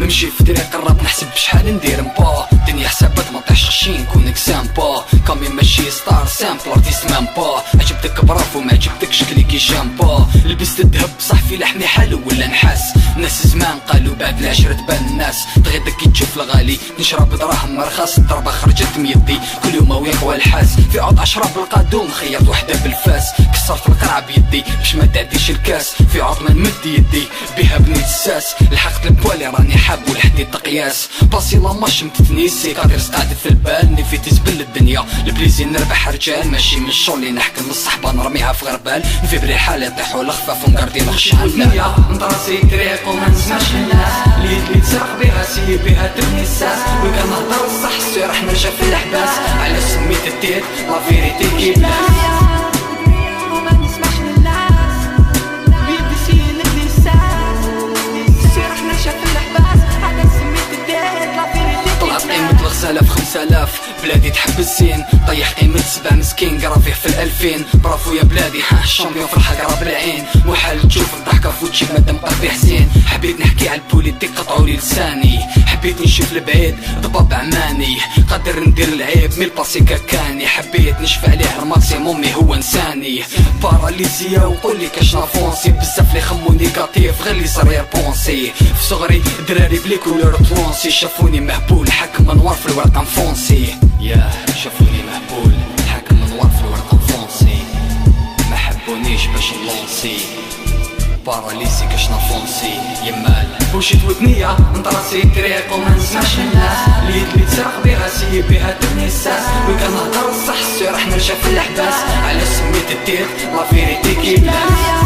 نمشي في طريق الراب نحسب بشحال ندير مبا الدنيا حسابات ما طيحش شي نكون اكزامبا كامي ماشي ستار سامبل ارتيست مام با عجبتك برافو ما عجبتكش كليكي جامبا لبست الذهب صح في لحمي حلو ولا نحاس ناس زمان قالوا بعد العشرة تبان الناس تغيدك كي تشوف الغالي نشرب دراهم رخاص الضربة خرجت ميدي كل يوم ويقوى الحاس في عود 10 بالقادوم خيط وحدة بالفاس كسرت القرعة بيدي باش ما تعديش الكاس في عود ما نمد يدي بها بنيت الساس لحقت البوالي راني حاب ولحدي التقياس باسي لا ماش متتنيسي كادر قاعد في البال نفي تزبل الدنيا البليزي نربح رجال ماشي من الشغل اللي نحكم من الصحبة نرميها في غربال نفبري حالي يطيحوا الخفاف ونقردي الخشان الدنيا نطراسي طريق وما نسمعش الناس اللي تسرق بها سي بها تبني الساس وكان نهضر الصح السي راح نرجع في الحباس على سميت الديت لا فيريتي كي غسالة في 5000 بلادي تحب الزين طيح قيمة 7 مسكين قرافيه في 2000 برافو يا بلادي ها الشامبيون في الحق قراب العين محال تشوف الضحكة في وجهي مادام قلبي حزين حبيت نحكي على البوليتيك قطعولي لساني حبيت نشوف البعيد ضباب عماني قادر ندير العيب مي الباسي كاكاني حبيت نشفى عليه الماكسيموم مي هو انساني باراليزيا وقولي كاش نافونسي بزاف لي خمو نيجاتيف غير لي صغير بونسي في صغري دراري بلي كولور طلونسي شافوني مهبول حكم انوار في الورقة نفونسي ياه شافوني مهبول حكم انوار في الورقة نفونسي ما حبونيش باش نلونسي باراليزي كاش نافونسي يمال بوشيت ودنيا نطراسي طريق وما نسمعش الناس اللي تسرق بها سي بها تبني الساس وكان نهضر الصح السي راح نرجع في الحباس على سميت الديت لا فيريتي كي بلاس